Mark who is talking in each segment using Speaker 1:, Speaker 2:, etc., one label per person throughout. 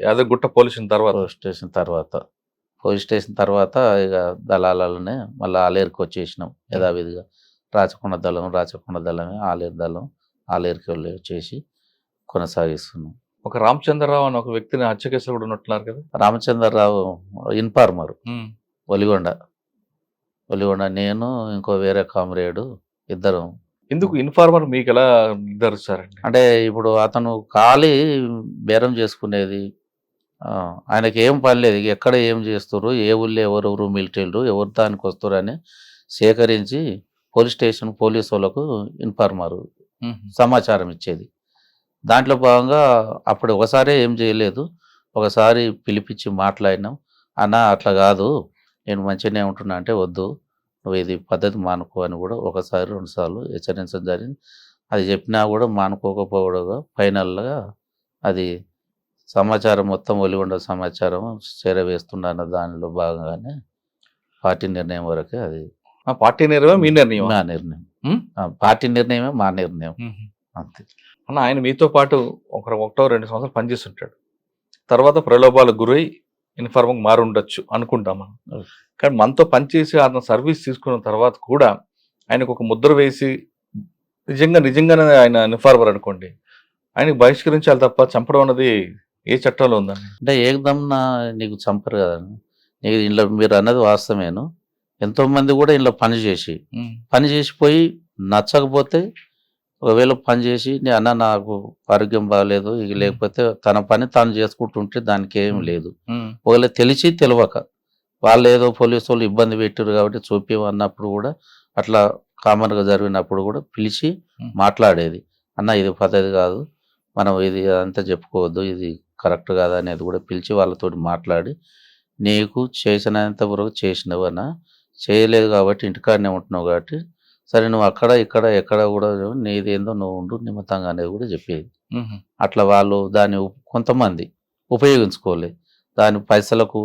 Speaker 1: Yadagirigutta
Speaker 2: police station తర్వాత ఇక దళాలనే మళ్ళీ ఆలేరుకి వచ్చేసినాం యథావిధిగా. రాచకొండ దళమే ఆలేరు దళం, ఆలేరుకి వెళ్ళి వచ్చేసి కొనసాగిస్తున్నాం.
Speaker 1: ఒక రామచంద్రరావు అని ఒక వ్యక్తిని హత్య కేసులో కూడా ఉన్నట్టున్నారు కదా.
Speaker 2: రామచంద్రరావు ఇన్ఫార్మర్, ఒలిగొండ, నేను ఇంకో వేరే కామ్రేడు ఇద్దరం.
Speaker 1: ఎందుకు ఇన్ఫార్మర్ మీకు ఎలా నిర్ధారిస్తారండి?
Speaker 2: అంటే ఇప్పుడు అతను ఖాళీ బేరం చేసుకునేది, ఆయనకి ఏం పని లేదు, ఎక్కడ ఏం చేస్తారు, ఏ ఊళ్ళో ఎవరెవరు మిలిటరీలు ఎవరు దానికి వస్తారు అని సేకరించి పోలీస్ స్టేషన్ పోలీసు వాళ్ళకు ఇన్ఫార్మర్ సమాచారం ఇచ్చేది. దాంట్లో భాగంగా అప్పుడు ఒకసారి ఏం చేయలేదు, ఒకసారి పిలిపించి మాట్లాడినాం. అన్న అట్లా కాదు, నేను మంచిగానే ఉంటున్నా అంటే వద్దు, నువ్వు ఇది పద్ధతి మానుకో అని కూడా ఒకసారి 2 సార్లు హెచ్చరించడం జరిగింది. అది చెప్పినా కూడా మానుకోకపోవడంగా ఫైనల్గా అది సమాచారం మొత్తం ఒలిగొండ సమాచారం చేరవేస్తున్న దానిలో భాగంగానే పార్టీ నిర్ణయం వరకే అది.
Speaker 1: పార్టీ నిర్ణయం మీ నిర్ణయం?
Speaker 2: మా నిర్ణయం, పార్టీ నిర్ణయమే మా నిర్ణయం అంతే.
Speaker 1: అన్న ఆయన మీతో పాటు 1-2 సంవత్సరాలు పనిచేస్తుంటాడు, తర్వాత ప్రలోభాలకు గురై ఇన్ఫార్మర్ మారి ఉండొచ్చు అనుకుంటాం మనం. కానీ మనతో పనిచేసి అతను సర్వీస్ తీసుకున్న తర్వాత కూడా ఆయనకు ఒక ముద్ర వేసి నిజంగానే ఆయన ఇన్ఫార్మర్ అనుకోండి, ఆయనకు బహిష్కరించాలి తప్ప చంపడం అన్నది ఏ చట్టంలో ఉందండి?
Speaker 2: అంటే ఏకదమ్నా నీకు చంపరు కదా, నీకు ఇంట్లో మీరు అన్నది వాస్తవేను. ఎంతోమంది కూడా ఇంట్లో పని చేసిపోయి నచ్చకపోతే ఒకవేళ పని చేసి అన్న నాకు ఆరోగ్యం బాగాలేదు ఇక లేకపోతే తన పని తాను చేసుకుంటుంటే దానికి ఏం లేదు. ఒకవేళ తెలిసి తెలియక వాళ్ళు ఏదో పోలీసు వాళ్ళు ఇబ్బంది పెట్టారు కాబట్టి చూపిమన్నప్పుడు కూడా అట్లా కామన్గా జరిగినప్పుడు కూడా పిలిచి మాట్లాడేది, అన్న ఇది పద్ధతి కాదు, మనం ఇది అంతా చెప్పుకోవద్దు, ఇది కరెక్ట్ కాదు అనేది కూడా పిలిచి వాళ్ళతో మాట్లాడి, నీకు చేసినంత వరకు చేసినవన్నా చేయలేదు కాబట్టి ఇంటికాడనే ఉంటున్నావు కాబట్టి సరే నువ్వు అక్కడ ఇక్కడ ఎక్కడ కూడా నీదేందో నువ్వు ఉండు నిమిత్తంగా అనేది కూడా చెప్పేది. అట్లా వాళ్ళు దాన్ని కొంతమంది ఉపయోగించుకోలేదు, దాని పైసలకు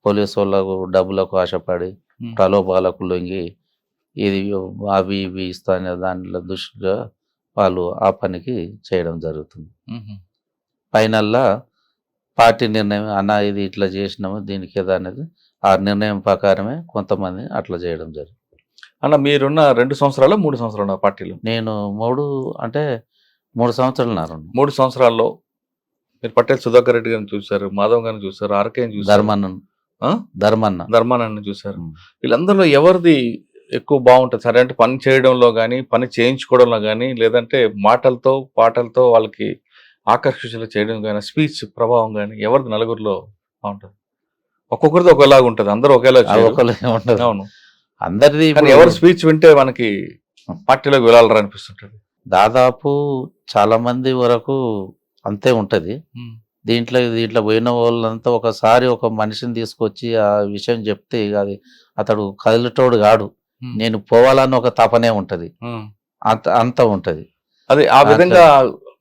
Speaker 2: పోలీసు వాళ్ళకు డబ్బులకు ఆశపడి ప్రలోభాలకు లొంగి ఇది అవి ఇవి ఇస్తానే దానిలో దృష్టిగా వాళ్ళు ఆ పనికి చేయడం జరుగుతుంది. ఫైనల్లా పార్టీ నిర్ణయం అన్న ఇది ఇట్లా చేసినాము దీనికి ఏదో అనేది ఆ నిర్ణయం ప్రకారమే కొంతమంది అట్లా చేయడం జరుగుతుంది.
Speaker 1: అన్న మీరున్న 2 సంవత్సరాలు 3 సంవత్సరాలు పార్టీలో?
Speaker 2: నేను 3 సంవత్సరాలు.
Speaker 1: 3 సంవత్సరాల్లో మీరు పటేల్ సుధాకర్ రెడ్డి గారిని చూశారు, మాధవ్ గారిని చూశారు, ఆర్కేని చూశారు, ధర్మాన్ని చూశారు. వీళ్ళందరిలో ఎవరిది ఎక్కువ బాగుంటుంది సరే అంటే పని చేయడంలో కానీ పని చేయించుకోవడంలో కానీ లేదంటే మాటలతో పాటలతో వాళ్ళకి ఆకర్షించేలా చేయడం కానీ స్పీచ్ ప్రభావం కానీ ఎవరిది నలుగురిలో బాగుంటుంది? ఒక్కొక్కరిది ఒకలాగా ఉంటుంది, అందరూ ఒకేలా
Speaker 2: ఉంటుంది.
Speaker 1: అవును,
Speaker 2: అందరిది
Speaker 1: ఎవరు స్పీచ్ వింటే మనకి పార్టీలోకి వెళ్ళాలరా అనిపిస్తుంటది.
Speaker 2: దాదాపు చాలా మంది వరకు అంతే ఉంటది. దీంట్లో పోయిన వాళ్ళంతా ఒకసారి ఒక మనిషిని తీసుకొచ్చి ఆ విషయం చెప్తే అది అతడు కదిలేటోడు కాడు, నేను పోవాలని ఒక తపనే ఉంటది, అంత ఉంటది.
Speaker 1: అది ఆ విధంగా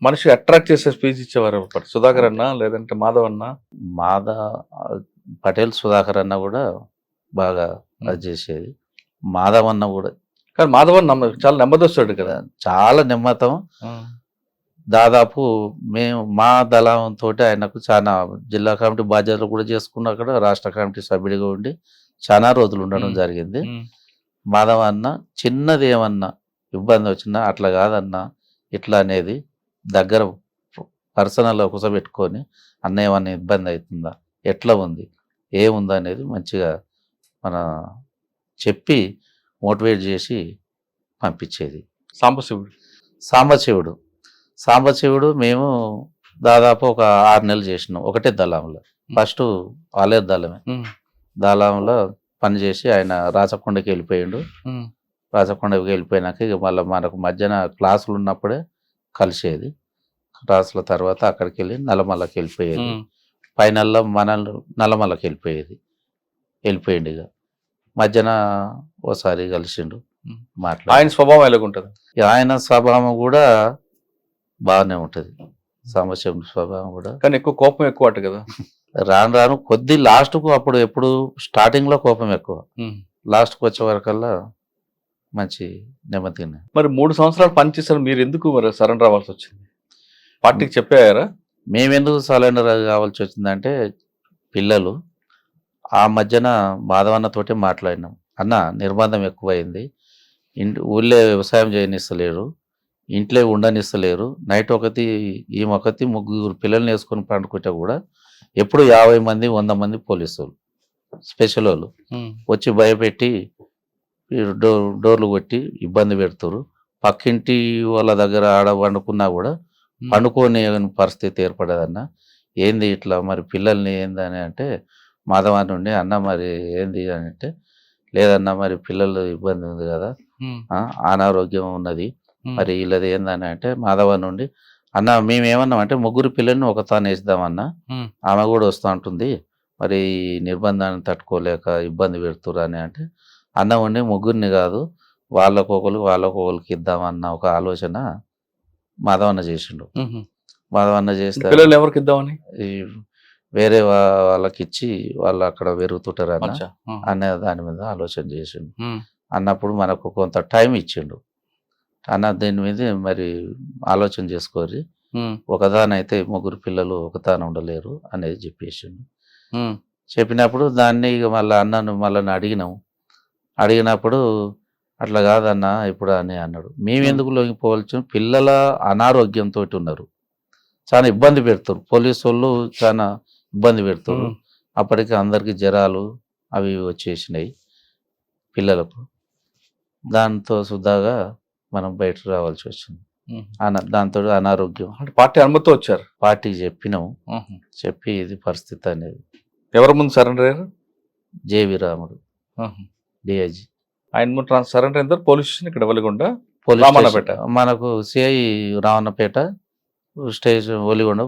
Speaker 1: మనిషి అట్రాక్ట్ చేసే స్పీచ్ ఇచ్చేవారు సుధాకర్ అన్న లేదంటే మాధవ్ అన్న?
Speaker 2: పటేల్ సుధాకర్ అన్న కూడా బాగా అది చేసేది, మాధవ్ అన్న కూడా.
Speaker 1: కానీ మాధవ్ అన్న చాలా నెమ్మదొస్తాడు కదా,
Speaker 2: చాలా నెమ్మతం. దాదాపు మేము మా దళంతో ఆయనకు చాలా జిల్లా కమిటీ బాధ్యతలు కూడా చేసుకున్న అక్కడ రాష్ట్ర కమిటీ సభ్యుడిగా ఉండి చాలా రోజులు ఉండడం జరిగింది. మాధవ్ అన్న చిన్నది ఏమన్నా ఇబ్బంది వచ్చినా అట్లా కాదన్నా ఇట్లా అనేది దగ్గర పర్సనల్గా కూర్చోబెట్టుకొని అన్న ఏమన్నా ఇబ్బంది అవుతుందా, ఎట్లా ఉంది, ఏముంది అనేది మంచిగా మన చెప్పి మోటివేట్ చేసి పంపించేది. సాంబశివుడు మేము దాదాపు ఒక 6 నెలలు చేసినాం ఒకటే దళంలో. ఫస్ట్ ఆలేరు దళంలో పనిచేసి ఆయన రాచకొండకి వెళ్ళిపోయాడు. రాచకొండకి వెళ్ళిపోయినాక ఇక మళ్ళీ మనకు మధ్యాహ్న క్లాసులు ఉన్నప్పుడే కలిసేది. క్లాసుల తర్వాత అక్కడికి వెళ్ళి నల్లమల్లకి వెళ్ళిపోయేది. ఫైనల్లో నల్లమల్లకి వెళ్ళిపోయిండు. ఇక మధ్యాహ్న ఓసారి కలిసిండు, మాట్లాడు.
Speaker 1: ఆయన స్వభావం ఎలాగుంటుంది?
Speaker 2: ఆయన స్వభావం కూడా బాగానే ఉంటుంది, సాంబశివుని స్వభావం కూడా.
Speaker 1: కానీ ఎక్కువ కోపం ఎక్కువ అట కదా?
Speaker 2: రాను కొద్ది లాస్ట్కు అప్పుడు ఎప్పుడు స్టార్టింగ్ లో కోపం ఎక్కువ, లాస్ట్కి వచ్చే వరకల్లా మంచి నెమ్మదిగానే.
Speaker 1: మరి 3 సంవత్సరాలు పనిచేసారు, మీరు ఎందుకు మరి సరెండర్ అవ్వాల్సి వచ్చింది? పార్టీకి చెప్పారా?
Speaker 2: మేమెందుకు సరెండర్ కావాల్సి వచ్చిందంటే పిల్లలు ఆ మధ్యన మాధవన్నతోటి మాట్లాడినాం. అన్న నిర్బంధం ఎక్కువైంది, ఊళ్ళో వ్యవసాయం చేయనిస్తలేరు, ఇంట్లో ఉండనిస్తలేరు, నైట్ ఒకటి ఈమె ముగ్గురు పిల్లల్ని వేసుకొని పండుకుంటే కూడా ఎప్పుడు 50 మంది 100 మంది పోలీసులు స్పెషల్ వాళ్ళు వచ్చి భయపెట్టి డోర్లు కొట్టి ఇబ్బంది పెడుతురు. పక్కింటి వాళ్ళ దగ్గర ఆడ వండుకున్నా కూడా పండుకోని పరిస్థితి ఏర్పడదన్న. ఏంది ఇట్లా మరి పిల్లల్ని ఏందని అంటే మాధవాన్ని ఉండి అన్న మరి ఏంది అని అంటే లేదన్నా మరి పిల్లలు ఇబ్బంది ఉంది కదా, అనారోగ్యం ఉన్నది, మరి వీళ్ళది ఏందని అంటే మాధవాన్ని ఉండి అన్న మేమేమన్నామంటే ముగ్గురు పిల్లల్ని ఒక తాను వేద్దామన్నా, ఆమె కూడా వస్తూ ఉంటుంది, మరి నిర్బంధాన్ని తట్టుకోలేక ఇబ్బంది పెడుతురు అని అంటే అన్న ఉండి ముగ్గురిని కాదు వాళ్ళకొకరికి ఇద్దామన్న ఒక ఆలోచన మాధవన్న చేసిండు. మాధవన్న చేస్తే
Speaker 1: పిల్లలు ఎవరికి ఇద్దామని
Speaker 2: ఈ వేరే వాళ్ళకి ఇచ్చి వాళ్ళు అక్కడ పెరుగుతుంటారు అనే దాని మీద ఆలోచన చేసిండు. అన్నప్పుడు మనకు కొంత టైం ఇచ్చిండు. అన్న దీని మీద మరి ఆలోచన చేసుకోరి, ఒకదానైతే ముగ్గురు పిల్లలు ఒకదాని ఉండలేరు అనేది చెప్పేసిండు. చెప్పినప్పుడు దాన్ని ఇక మళ్ళీ అడిగినప్పుడు అట్లా కాదన్నా ఇప్పుడు అని అన్నాడు. మేమెందుకు లొంగిపోవాల్సిన, పిల్లల అనారోగ్యంతో ఉన్నారు, చాలా ఇబ్బంది పెడుతారు, పోలీసు వాళ్ళు చాలా ఇబ్బంది పెడుతారు. అప్పటికి అందరికి జ్వరాలు అవి వచ్చేసినాయి పిల్లలకు. దాంతో సుద్దాగా మనం బయట రావాల్సి వచ్చింది. దాంతో అనారోగ్యం
Speaker 1: పార్టీ అనుమతితో వచ్చారు.
Speaker 2: పార్టీకి చెప్పినాము, చెప్పి ఇది పరిస్థితి అనేది.
Speaker 1: ఎవరి ముందు సరెండర్ అయ్యారు?
Speaker 2: జేవి రాముడు డిఐజీ.
Speaker 1: ఆయన ముందు సరెండర్ అయిన పోలీస్ స్టేషన్ ఇక్కడ వెలిగొండ,
Speaker 2: పోలీస్ మనకు CI Ravanapeta station Valigonda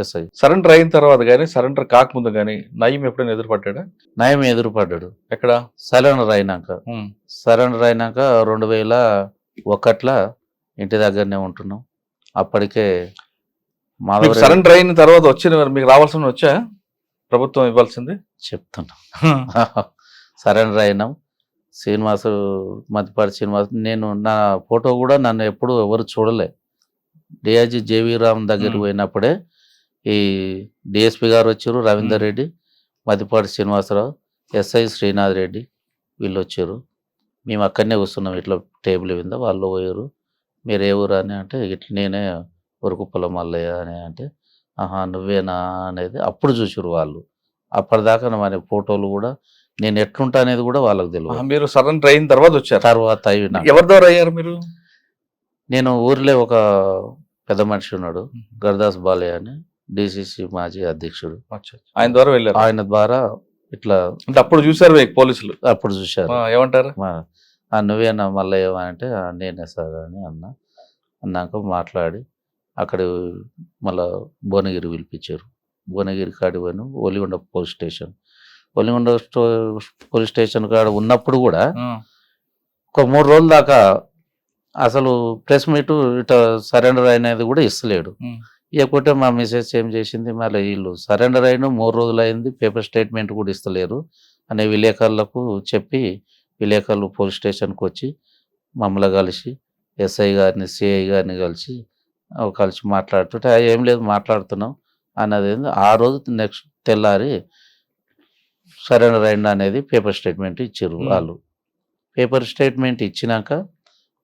Speaker 2: SI.
Speaker 1: Surrender అయిన తర్వాత కానీ సరెండర్ కాకముందు కానీ నయం ఎప్పుడైనా ఎదురుపడ్డా?
Speaker 2: నయం ఎదురుపడ్డాడు.
Speaker 1: ఎక్కడ?
Speaker 2: సరెండర్ అయినాక 2001 ఇంటి దగ్గరనే ఉంటున్నాం. అప్పటికే
Speaker 1: సరెండర్ అయిన తర్వాత వచ్చిన మీకు రావాల్సిన వచ్చా ప్రభుత్వం ఇవ్వాల్సింది
Speaker 2: చెప్తున్నా. సరెండర్ అయినాం. శ్రీనివాసు మధ్యపాటి శ్రీనివాస్, నేను నా ఫోటో కూడా నన్ను ఎప్పుడు ఎవరు చూడలే. డిఐజీ జేవి రామ్ దగ్గరికి పోయినప్పుడే ఈ డిఎస్పి గారు వచ్చారు, రవీందర్ రెడ్డి, మధ్యపాటి శ్రీనివాసరావు, ఎస్ఐ శ్రీనాథ్ రెడ్డి వీళ్ళు వచ్చారు. మేము అక్కడనే కూర్చున్నాం ఇట్లా టేబుల్ మీద. వాళ్ళు పోయారు, మీరు ఏ ఊరు అని అంటే ఇట్లా నేనే ఉరుకుప్పల మల్లయ్య అని అంటే ఆహా నువ్వేనా అనేది అప్పుడు చూసారు వాళ్ళు. అప్పటిదాకా మన ఫోటోలు కూడా నేను ఎట్లుంటా అనేది కూడా వాళ్ళకి తెలియదు.
Speaker 1: మీరు సరెండర్ అయిన తర్వాత వచ్చారు?
Speaker 2: తర్వాత అయినా.
Speaker 1: ఎవరి ద్వారా అయ్యారు మీరు?
Speaker 2: నేను ఊర్లో ఒక పెద్ద మనిషి ఉన్నాడు, గర్దాస్ బాలయ్య అని, డిసిసి మాజీ అధ్యక్షుడు,
Speaker 1: ఆయన ద్వారా వెళ్ళారు.
Speaker 2: ఆయన ద్వారా ఇట్లా
Speaker 1: అంటే అప్పుడు చూసారు పోలీసులు?
Speaker 2: అప్పుడు చూశారు.
Speaker 1: ఏమంటారు?
Speaker 2: నువ్వేనా మల్లయ్య అంటే నేనే సార్ అని అన్నాక మాట్లాడి అక్కడ మళ్ళా భువనగిరి పిలిపించారు. భువనగిరి కాడి పోయిన Valigonda police station. Valigonda police station కాడ ఉన్నప్పుడు కూడా ఒక 3 రోజుల దాకా అసలు ప్రెస్ మీట్ ఇట్లా సరెండర్ అయినది కూడా ఇస్తలేడు. ఇకపోతే మా మిసెస్ ఏం చేసింది, మళ్ళీ వీళ్ళు సరెండర్ అయిన 3 రోజులు అయింది, పేపర్ స్టేట్మెంట్ కూడా ఇస్తలేరు అనే విలేకరులకు చెప్పి విలేకరులు పోలీస్ స్టేషన్కి వచ్చి మమ్మల్ని కలిసి ఎస్ఐ గారిని సిఐ గారిని కలిసి మాట్లాడుతుంటే ఏం లేదు మాట్లాడుతున్నాం అన్నది. ఆ రోజు నెక్స్ట్ తెల్లారి సరెండర్ అయిన అనేది పేపర్ స్టేట్మెంట్ ఇచ్చారు వాళ్ళు. పేపర్ స్టేట్మెంట్ ఇచ్చినాక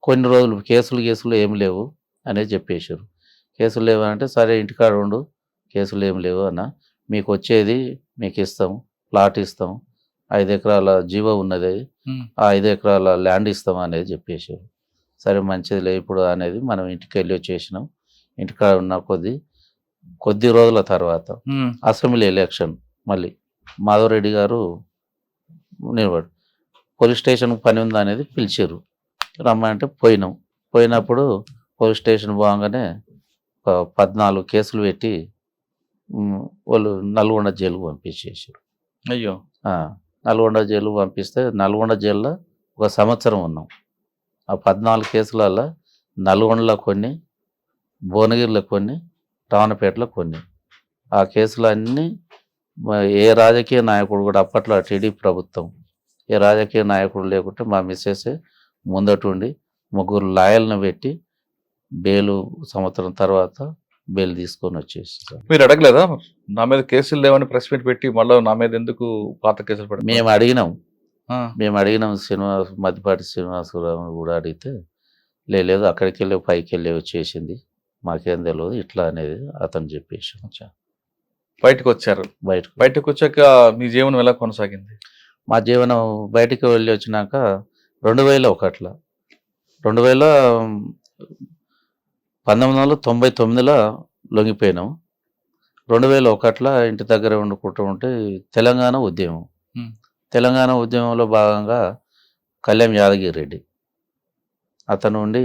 Speaker 2: కొన్ని రోజులు కేసులు ఏం లేవు అనేది చెప్పేశారు. కేసులు లేవు అంటే సరే ఇంటికాడ ఉండు, కేసులు ఏం లేవు అన్న, మీకు వచ్చేది మీకు ఇస్తాము, ప్లాట్ ఇస్తాము, 5 ఎకరాల జీవో ఉన్నది, ఆ 5 ఎకరాల ల్యాండ్ ఇస్తాం అనేది చెప్పేశారు. సరే మంచిది లే ఇప్పుడు అనేది మనం ఇంటికి వెళ్ళి వచ్చేసినాం. ఇంటికాడ ఉన్న కొద్ది రోజుల తర్వాత అసెంబ్లీ ఎలక్షన్ మళ్ళీ మాధవరెడ్డి గారు నిలబడు పోలీస్ స్టేషన్కి పని ఉందా అనేది పిలిచారు. రమ్మంటే పోయినప్పుడు పోలీస్ స్టేషన్ పోగానే ఒక 14 కేసులు పెట్టి వాళ్ళు నల్గొండ జైలుకు పంపించేసారు.
Speaker 1: అయ్యో!
Speaker 2: నల్గొండ జైలుకు పంపిస్తే నల్గొండ జైల్లో 1 సంవత్సరం ఉన్నాం. ఆ 14 కేసులలో నల్గొండలో కొన్ని, భువనగిరిలో కొన్ని, రావణపేటలో కొన్ని. ఆ కేసులన్నీ ఏ రాజకీయ నాయకుడు కూడా అప్పట్లో టీడీపీ ప్రభుత్వం ఏ రాజకీయ నాయకుడు లేకుంటే మా మిస్సెస్ ముందటుండి 3 లాయర్లను పెట్టి బెయిలు సంవత్సరం తర్వాత బెయిల్ తీసుకొని వచ్చేసి సార్.
Speaker 1: మీరు అడగలేదా నా మీద కేసులు లేవని ప్రెస్ మీట్ పెట్టి మళ్ళీ నా మీద ఎందుకు పాత కేసులు పెడతారు?
Speaker 2: మేము అడిగినాం మద్దిపాటి శ్రీనివాసరావు కూడా అడిగితే లేదు అక్కడికి వెళ్ళి పైకి వెళ్ళి వచ్చేసింది, మాకేం తెలియదు ఇట్లా అనేది అతను చెప్పేసి
Speaker 1: బయటకు వచ్చారు. బయటకు వచ్చాక మీ జీవనం ఎలా కొనసాగింది?
Speaker 2: మా జీవనం బయటికి వెళ్ళి వచ్చినాక 2001లో 1999లో లొంగిపోయినాం. 2001లో ఇంటి దగ్గర వండుకుంటూ ఉంటే తెలంగాణ ఉద్యమంలో భాగంగా కళ్యాణ్ యాదగిరి రెడ్డి అతను ఉండి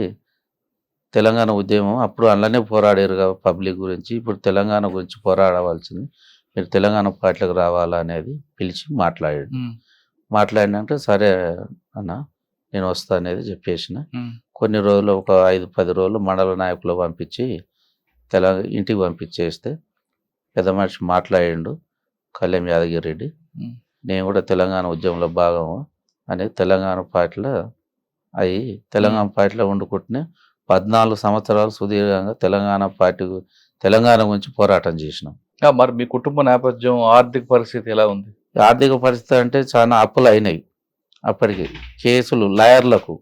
Speaker 2: తెలంగాణ ఉద్యమం అప్పుడు అందులోనే పోరాడారు పబ్లిక్ గురించి, ఇప్పుడు తెలంగాణ గురించి పోరాడవలసింది, మీరు తెలంగాణ పార్టీలకు రావాలా అనేది పిలిచి మాట్లాడినాక సరే అన్న నేను వస్తా అనేది చెప్పేసిన. కొన్ని రోజులు ఒక 5-10 రోజులు మండల నాయకులు పంపించి ఇంటికి పంపించేస్తే పెద్ద మనిషి మాట్లాడిండు కళ్యాణ్ యాదగిరి రెడ్డి, నేను కూడా తెలంగాణ ఉద్యమంలో భాగం అని తెలంగాణ పార్టీలో వండుకుంటున్నా 14 సంవత్సరాలు సుదీర్ఘంగా తెలంగాణ గురించి పోరాటం చేసినాం.
Speaker 1: మరి మీ కుటుంబ నేపథ్యం ఆర్థిక పరిస్థితి ఎలా ఉంది?
Speaker 2: ఆర్థిక పరిస్థితి అంటే చాలా అప్పులు అయినాయి అప్పటికి. కేసులు లాయర్లకు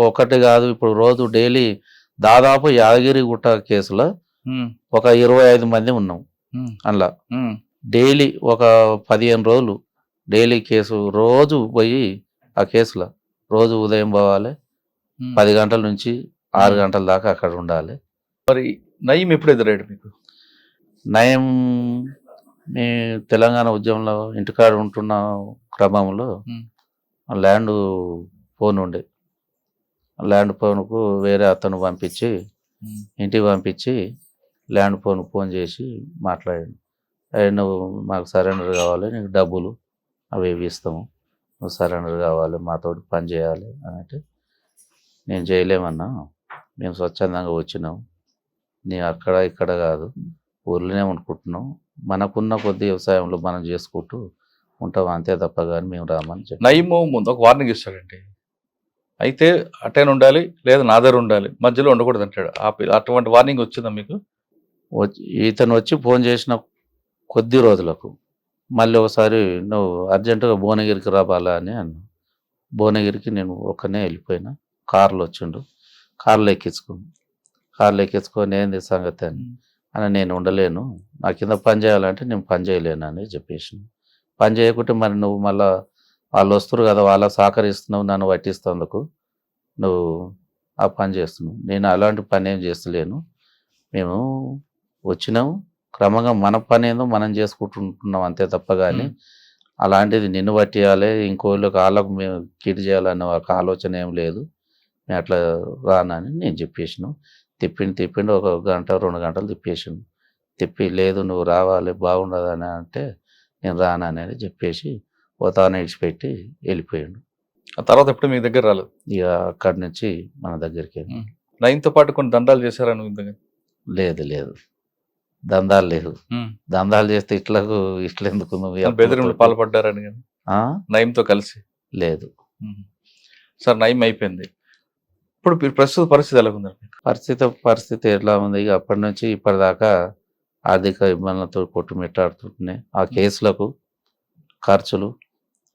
Speaker 2: ఒకటి కాదు, ఇప్పుడు రోజు డైలీ దాదాపు యాదగిరిగుట్ట కేసులో ఒక 25 మంది ఉన్నాం. అందులో డైలీ ఒక 15 రోజులు డైలీ కేసు, రోజు పోయి ఆ కేసులో రోజు ఉదయం పోవాలి, 10 గంటల నుంచి 6 గంటల దాకా అక్కడ ఉండాలి.
Speaker 1: మరి నయం ఎప్పుడు ఎదురాడు మీకు?
Speaker 2: నయం మీ తెలంగాణ ఉద్యమంలో ఇంటికాడ ఉంటున్న క్రమంలో ల్యాండ్ ఫోన్కు వేరే అతను పంపించి ఇంటికి పంపించి ల్యాండ్ ఫోన్ చేసి మాట్లాడాడు. నువ్వు మాకు సరెండర్ కావాలి, నీకు డబ్బులు అవి ఇస్తాము, నువ్వు సరెండర్ కావాలి, మాతోటి పని చేయాలి అని అంటే నేను చేయలేమన్నా, మేము స్వచ్ఛందంగా వచ్చినాం, నీ అక్కడ ఇక్కడ కాదు ఊర్లోనే అనుకుంటున్నాం, మనకున్న కొద్ది వ్యవసాయంలో మనం చేసుకుంటూ ఉంటాం అంతే తప్ప కానీ మేము రామని చెప్పి.
Speaker 1: నయము ముందు ఒక వార్నింగ్ ఇస్తాడండి, అయితే అటైన్ ఉండాలి లేదా నా దగ్గర ఉండాలి, మధ్యలో ఉండకూడదు అంటాడు. అటువంటి వార్నింగ్ వచ్చిందా మీకు?
Speaker 2: ఇతను వచ్చి ఫోన్ చేసిన కొద్ది రోజులకు మళ్ళీ ఒకసారి నువ్వు అర్జెంటుగా భువనగిరికి రావాలా అని అన్నా. భువనగిరికి నేను ఒక్కనే వెళ్ళిపోయినా, కార్లో వచ్చిండు, కార్లో ఎక్కించుకొని ఏంది సంగతి అని నేను ఉండలేను, నా కింద పని చేయాలంటే నేను పని చేయలేను అని చెప్పేసి. పని చేయకుంటే మరి నువ్వు మళ్ళీ వాళ్ళు వస్తారు కదా, వాళ్ళకి సహకరిస్తున్నావు, నన్ను పట్టిస్తేందుకు నువ్వు ఆ పని చేస్తున్నావు, నేను అలాంటి పని ఏం చేస్తలేను, మేము వచ్చినాము క్రమంగా మన పని ఏందో మనం చేసుకుంటుంటున్నాం అంతే తప్ప కానీ అలాంటిది నిన్ను పట్టియాలి ఇంకోళ్ళకి వాళ్ళకు మేము కీడు చేయాలన్న ఒక ఆలోచన ఏం లేదు, నేను అట్లా రానని నేను చెప్పేసాను. తిప్పిండు ఒక 1-2 గంటలు తిప్పి లేదు నువ్వు రావాలి బాగుండదని అంటే నేను రానని చెప్పేసి పోతాను ఇడిచిపెట్టి వెళ్ళిపోయాడు.
Speaker 1: ఆ తర్వాత ఎప్పుడు మీ దగ్గర రాలేదు?
Speaker 2: ఇక అక్కడి నుంచి మన దగ్గరికి.
Speaker 1: నయంతో పాటు కొన్ని దందాలు చేశారా నువ్వు?
Speaker 2: లేదు దందాలు లేదు, దందాలు చేస్తే ఇట్లా ఎందుకు నువ్వు
Speaker 1: బెదిరింపులు పాల్పడ్డారని నయంతో కలిసి?
Speaker 2: లేదు
Speaker 1: సార్, నయం అయిపోయింది, ఇప్పుడు ప్రస్తుత పరిస్థితి ఎలా ఉంది?
Speaker 2: పరిస్థితి ఎట్లా ఉంది? ఇక అప్పటి నుంచి ఇప్పటిదాకా ఆర్థిక ఇబ్బందులతో కొట్టుమిట్టాడుతుంటున్నాయి. ఆ కేసులకు ఖర్చులు,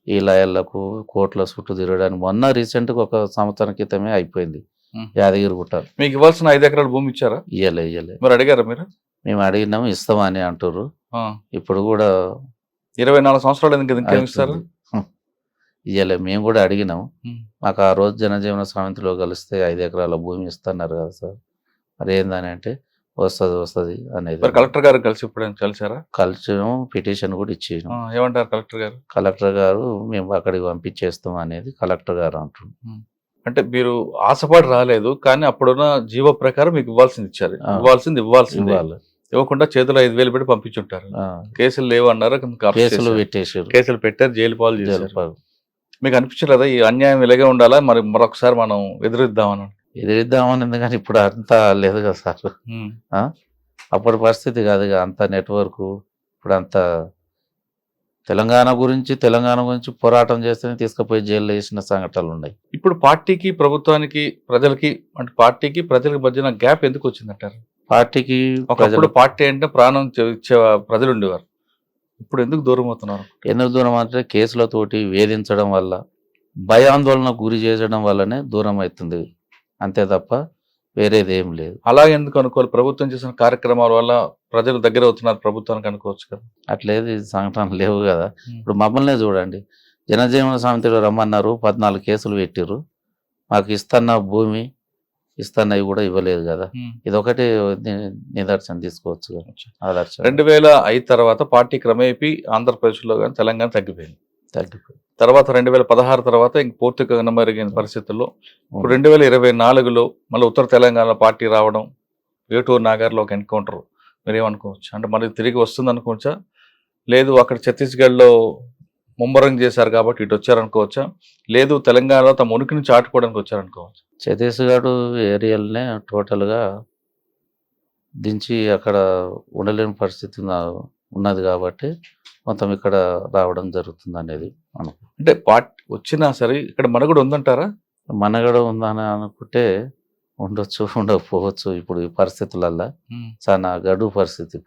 Speaker 2: ఈ లాయర్లకు కోర్టుల చుట్టూ తిరగడానికి మొన్న రీసెంట్గా 1 సంవత్సరం క్రితమే అయిపోయింది యాదగిరిగుట్ట.
Speaker 1: మీకు ఇవ్వాల్సిన 5 ఎకరాల భూమి ఇచ్చారా?
Speaker 2: ఇయ్యలే.
Speaker 1: మరి అడిగారా మీరు?
Speaker 2: మేము అడిగినాము, ఇస్తామని అంటారు. ఇప్పుడు కూడా
Speaker 1: 24 సంవత్సరాలు ఇస్తారు?
Speaker 2: ఇయ్యలే. మేము కూడా అడిగినాము, మాకు ఆ రోజు జనజీవన సమితిలో కలిస్తే 5 ఎకరాల భూమి ఇస్తున్నారు కదా సార్, మరి ఏందని అంటే వస్తుంది అనేది.
Speaker 1: కలెక్టర్ గారు కలిసి ఇప్పుడు కలిసారా?
Speaker 2: కలిసాము, పిటిషన్ కూడా ఇచ్చేసాం.
Speaker 1: ఏమంటారు
Speaker 2: కలెక్టర్ గారు? మేము అక్కడికి పంపించేస్తాం అనేది కలెక్టర్ గారు అంటున్నారు.
Speaker 1: అంటే మీరు ఆశపడి రాలేదు, కానీ అప్పుడున్న జీవో ప్రకారం మీకు ఇవ్వాల్సింది ఇచ్చారు. ఇవ్వాల్సింది ఇవ్వకుండా చేతిలో 5,000 పెట్టి పంపించుంటారు. కేసులు లేవు అన్నారు, కేసులు పెట్టారు, జైలు పాలు చేశారు. మీకు అనిపించలేదా ఈ అన్యాయం ఇలాగే ఉండాలా, మరి మరొకసారి మనం ఎదురిద్దామని
Speaker 2: కానీ ఇప్పుడు అంతా లేదు కదా సార్, అప్పటి పరిస్థితి కాదు అంత నెట్వర్క్. ఇప్పుడు అంతా తెలంగాణ గురించి పోరాటం చేస్తేనే తీసుకుపోయి జైల్లో వేసిన సంఘటనలు ఉన్నాయి.
Speaker 1: ఇప్పుడు పార్టీకి ప్రభుత్వానికి ప్రజలకి అంటే పార్టీకి ప్రజలకు మధ్యన గ్యాప్ ఎందుకు వచ్చిందంటారు?
Speaker 2: పార్టీకి
Speaker 1: ఒకప్పుడు పార్టీ అంటే ప్రాణం ఇచ్చే ప్రజలు ఉండేవారు. ఇప్పుడు ఎందుకు దూరం అవుతున్నారు?
Speaker 2: ఎందుకు దూరం అంటే కేసులతోటి వేధించడం వల్ల, భయాందోళన గురి చేసడం వల్లనే దూరం అవుతుంది. అంతే తప్ప వేరేది ఏం లేదు.
Speaker 1: అలా ఎందుకు అనుకోవాలి? ప్రభుత్వం చేసిన కార్యక్రమాల వల్ల ప్రజలు దగ్గర అవుతున్నారు ప్రభుత్వానికి అనుకోవచ్చు కదా.
Speaker 2: అట్లేదు సంఘటనలు లేవు కదా. ఇప్పుడు మమ్మల్నే చూడండి, జనజీవన సమితిలో రమ్మన్నారు, 14 కేసులు పెట్టిర్రు. మాకు ఇస్తున్న భూమి ఇస్తున్నవి కూడా ఇవ్వలేదు కదా. ఇదొకటి నిదర్శనం తీసుకోవచ్చు కదా, ఆదర్శం.
Speaker 1: 2005 తర్వాత పార్టీ క్రమేపీ ఆంధ్రప్రదేశ్లో కానీ తెలంగాణ తగ్గిపోయింది. తర్వాత 2016 తర్వాత ఇంక పూర్తిగా కనుమరుగైన పరిస్థితుల్లో ఇప్పుడు 2024లో మళ్ళీ ఉత్తర తెలంగాణలో పార్టీ రావడం, వేటూరు నాగర్లో ఒక ఎన్కౌంటర్, మీరేమనుకోవచ్చు? అంటే మళ్ళీ తిరిగి వస్తుంది అనుకోవచ్చా? లేదు అక్కడ ఛత్తీస్గఢ్లో ముమ్మరం చేశారు కాబట్టి ఇటు వచ్చారనుకోవచ్చా? లేదు తెలంగాణలో తమ ఉనికిని చాటుకోవడానికి వచ్చారనుకోవచ్చు?
Speaker 2: ఛత్తీస్గఢ్ ఏరియాలనే టోటల్గా దించి అక్కడ ఉండలేని పరిస్థితి ఉన్నది కాబట్టి మొత్తం ఇక్కడ రావడం జరుగుతుంది అనేది
Speaker 1: అంటే పార్టీ వచ్చినా సరే ఇక్కడ మనుగడ ఉందంటారా?
Speaker 2: మనగడ ఉందని అనుకుంటే ఉండొచ్చు, ఉండకపోవచ్చు. ఇప్పుడు ఈ పరిస్థితులల్లో చాలా గడువు పరిస్థితి ఇప్పుడు.